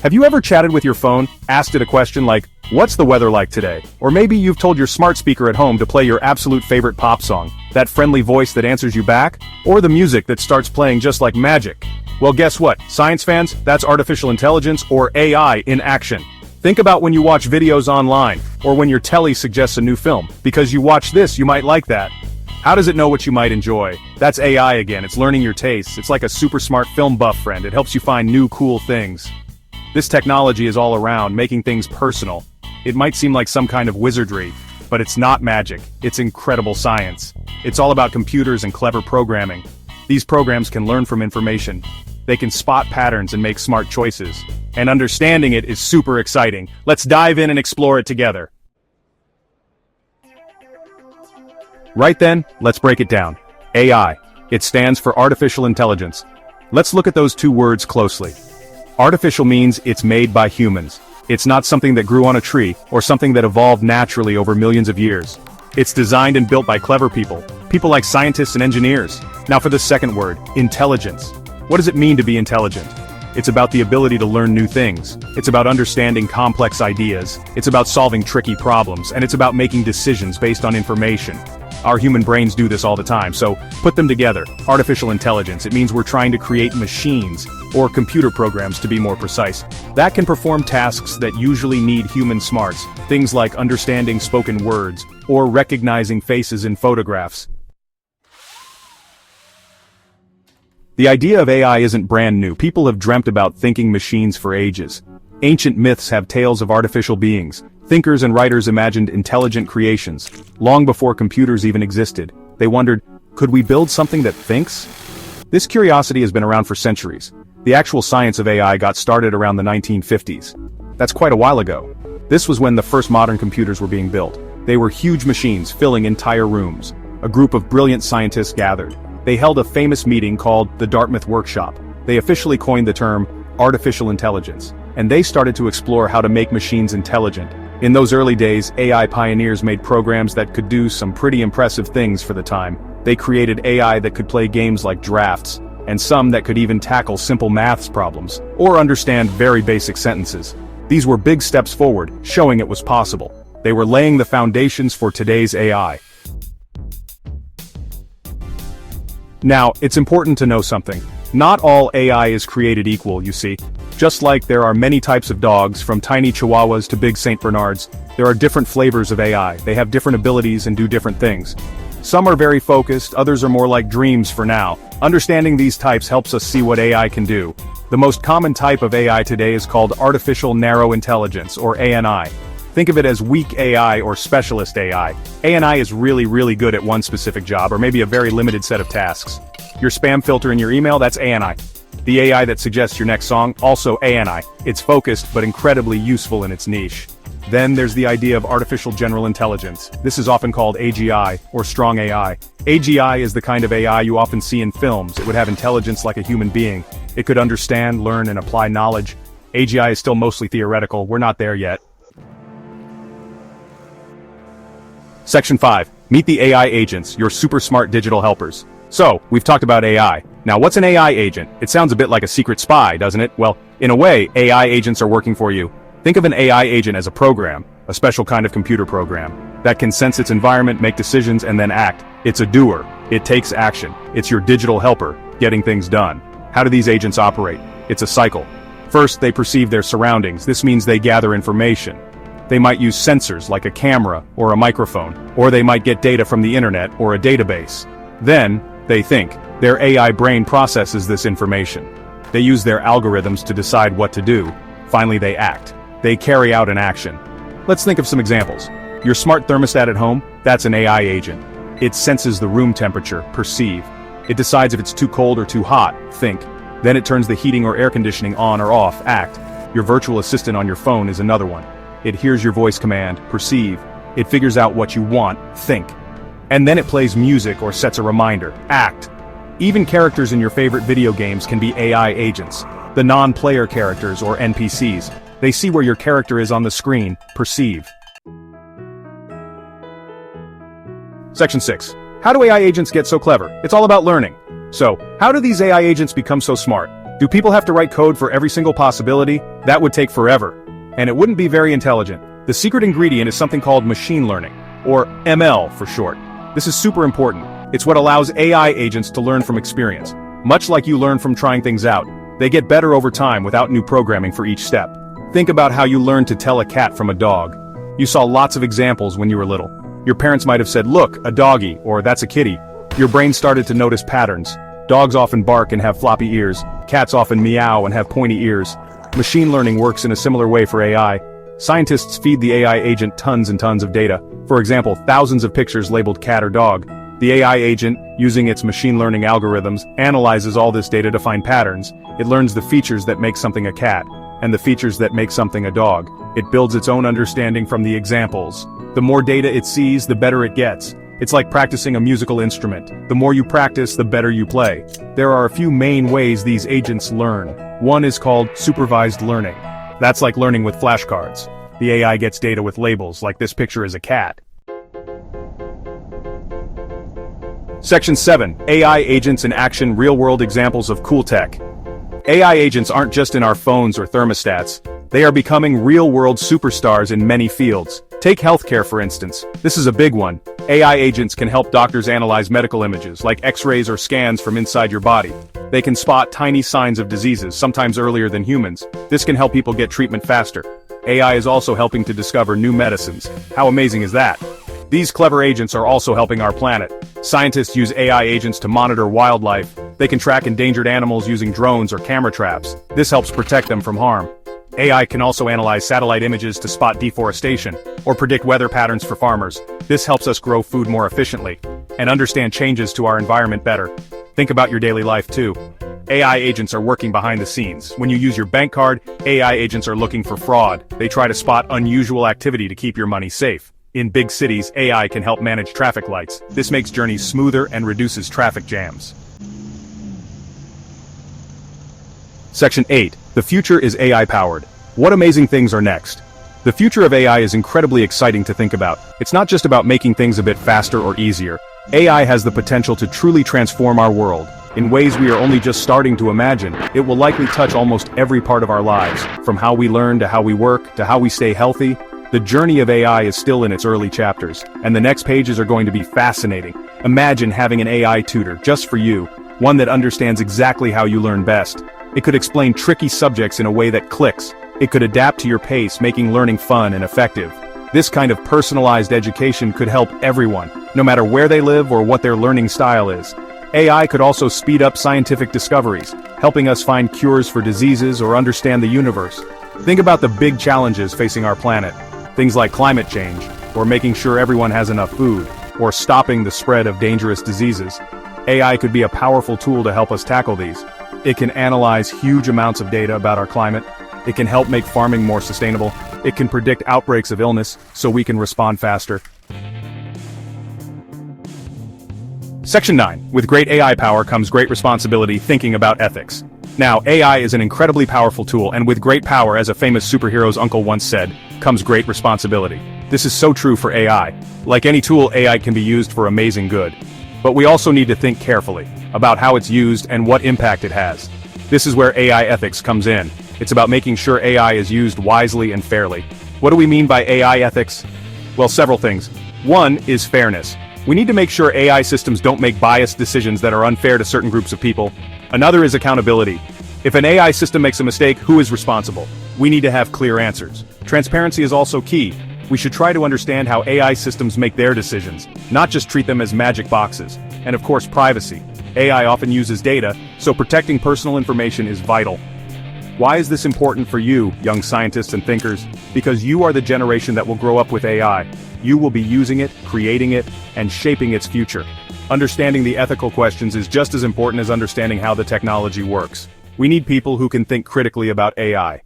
Have you ever chatted with your phone, asked it a question like, "What's the weather like today?" Or maybe you've told your smart speaker at home to play your absolute favorite pop song, that friendly voice that answers you back, or the music that starts playing just like magic. Well, guess what, science fans? That's artificial intelligence, or AI, in action. Think about when you watch videos online, or when your telly suggests a new film. Because you watch this, you might like that. How does it know what you might enjoy? That's AI again, it's learning your tastes. It's like a super smart film buff friend. It helps you find new cool things. This technology is all around, making things personal. It might seem like some kind of wizardry, but it's not magic. It's incredible science. It's all about computers and clever programming. These programs can learn from information. They can spot patterns and make smart choices. And understanding it is super exciting. Let's dive in and explore it together. Right then, let's break it down. AI. It stands for artificial intelligence. Let's look at those two words closely. Artificial means it's made by humans. It's not something that grew on a tree, or something that evolved naturally over millions of years. It's designed and built by clever people. People like scientists and engineers. Now for the second word, intelligence. What does it mean to be intelligent? It's about the ability to learn new things. It's about understanding complex ideas. It's about solving tricky problems, and it's about making decisions based on information. Our human brains do this all the time, so put them together. Artificial intelligence, it means we're trying to create machines, or computer programs to be more precise, that can perform tasks that usually need human smarts, things like understanding spoken words, or recognizing faces in photographs. The idea of AI isn't brand new. People have dreamt about thinking machines for ages. Ancient myths have tales of artificial beings. Thinkers and writers imagined intelligent creations. Long before computers even existed, they wondered, could we build something that thinks? This curiosity has been around for centuries. The actual science of AI got started around the 1950s. That's quite a while ago. This was when the first modern computers were being built. They were huge machines filling entire rooms. A group of brilliant scientists gathered. They held a famous meeting called the Dartmouth Workshop. They officially coined the term artificial intelligence, and they started to explore how to make machines intelligent. In those early days, AI pioneers made programs that could do some pretty impressive things for the time. They created AI that could play games like drafts, and some that could even tackle simple maths problems, or understand very basic sentences. These were big steps forward, showing it was possible. They were laying the foundations for today's AI. Now, it's important to know something. Not all AI is created equal, you see. Just like there are many types of dogs, from tiny chihuahuas to big Saint Bernards, there are different flavors of AI. They have different abilities and do different things. Some are very focused, others are more like dreams for now. Understanding these types helps us see what AI can do. The most common type of AI today is called Artificial Narrow Intelligence, or ANI. Think of it as weak AI or specialist AI. ANI is really good at one specific job, or maybe a very limited set of tasks. Your spam filter in your email, that's ANI. The AI that suggests your next song, also ANI. It's focused but incredibly useful in its niche. Then there's the idea of artificial general intelligence. This is often called AGI, or strong AI. AGI is the kind of AI you often see in films. It would have intelligence like a human being. It could understand, learn, and apply knowledge. AGI is still mostly theoretical. We're not there yet. Section 5. Meet the AI agents, your super smart digital helpers. So, we've talked about AI. Now what's an AI agent? It sounds a bit like a secret spy, doesn't it? Well, in a way, AI agents are working for you. Think of an AI agent as a program, a special kind of computer program, that can sense its environment, make decisions, and then act. It's a doer. It takes action. It's your digital helper, getting things done. How do these agents operate? It's a cycle. First, they perceive their surroundings. This means they gather information. They might use sensors like a camera or a microphone, or they might get data from the internet or a database. Then, they think. Their AI brain processes this information. They use their algorithms to decide what to do. Finally, they act. They carry out an action. Let's think of some examples. Your smart thermostat at home, that's an AI agent. It senses the room temperature, perceive. It decides if it's too cold or too hot, think. Then it turns the heating or air conditioning on or off, act. Your virtual assistant on your phone is another one. It hears your voice command, perceive. It figures out what you want, think. And then it plays music or sets a reminder, act. Even characters in your favorite video games can be AI agents. The non-player characters, or NPCs. They see where your character is on the screen, perceive. Section 6. How do AI agents get so clever? It's all about learning. So, how do these AI agents become so smart? Do people have to write code for every single possibility? That would take forever. And it wouldn't be very intelligent. The secret ingredient is something called machine learning, or ML for short. This is super important. It's what allows AI agents to learn from experience. Much like you learn from trying things out, they get better over time without new programming for each step. Think about how you learned to tell a cat from a dog. You saw lots of examples when you were little. Your parents might have said, "Look, a doggy," or "That's a kitty." Your brain started to notice patterns. Dogs often bark and have floppy ears. Cats often meow and have pointy ears. Machine learning works in a similar way for AI. Scientists feed the AI agent tons and tons of data. For example, thousands of pictures labeled cat or dog. The AI agent, using its machine learning algorithms, analyzes all this data to find patterns. It learns the features that make something a cat, and the features that make something a dog. It builds its own understanding from the examples. The more data it sees, the better it gets. It's like practicing a musical instrument. The more you practice, the better you play. There are a few main ways these agents learn. One is called supervised learning. That's like learning with flashcards. The AI gets data with labels, like this picture is a cat. Section 7. AI agents in action. Real-world examples of cool tech. AI agents aren't just in our phones or thermostats. They are becoming real-world superstars in many fields. Take healthcare for instance. This is a big one. AI agents can help doctors analyze medical images, like X-rays or scans from inside your body. They can spot tiny signs of diseases, sometimes earlier than humans. This can help people get treatment faster. AI is also helping to discover new medicines. How amazing is that? These clever agents are also helping our planet. Scientists use AI agents to monitor wildlife. They can track endangered animals using drones or camera traps. This helps protect them from harm. AI can also analyze satellite images to spot deforestation, or predict weather patterns for farmers. This helps us grow food more efficiently, and understand changes to our environment better. Think about your daily life too. AI agents are working behind the scenes. When you use your bank card, AI agents are looking for fraud. They try to spot unusual activity to keep your money safe. In big cities, AI can help manage traffic lights. This makes journeys smoother and reduces traffic jams. Section 8. The future is AI-powered. What amazing things are next? The future of AI is incredibly exciting to think about. It's not just about making things a bit faster or easier. AI has the potential to truly transform our world. In ways we are only just starting to imagine, it will likely touch almost every part of our lives, from how we learn to how we work to how we stay healthy. The journey of AI is still in its early chapters, and the next pages are going to be fascinating. Imagine having an AI tutor just for you, one that understands exactly how you learn best. It could explain tricky subjects in a way that clicks. It could adapt to your pace, making learning fun and effective. This kind of personalized education could help everyone, no matter where they live or what their learning style is. AI could also speed up scientific discoveries, helping us find cures for diseases or understand the universe. Think about the big challenges facing our planet. Things like climate change, or making sure everyone has enough food, or stopping the spread of dangerous diseases. AI could be a powerful tool to help us tackle these. It can analyze huge amounts of data about our climate. It can help make farming more sustainable. It can predict outbreaks of illness, so we can respond faster. Section 9. With great AI power comes great responsibility. Thinking about ethics. Now, AI is an incredibly powerful tool, and with great power, as a famous superhero's uncle once said, comes great responsibility. This is so true for AI. Like any tool, AI can be used for amazing good. But we also need to think carefully about how it's used and what impact it has. This is where AI ethics comes in. It's about making sure AI is used wisely and fairly. What do we mean by AI ethics? Well, several things. One is fairness. We need to make sure AI systems don't make biased decisions that are unfair to certain groups of people. Another is accountability. If an AI system makes a mistake, who is responsible? We need to have clear answers. Transparency is also key. We should try to understand how AI systems make their decisions, not just treat them as magic boxes. And of course, privacy. AI often uses data, so protecting personal information is vital. Why is this important for you, young scientists and thinkers? Because you are the generation that will grow up with AI. You will be using it, creating it, and shaping its future. Understanding the ethical questions is just as important as understanding how the technology works. We need people who can think critically about AI.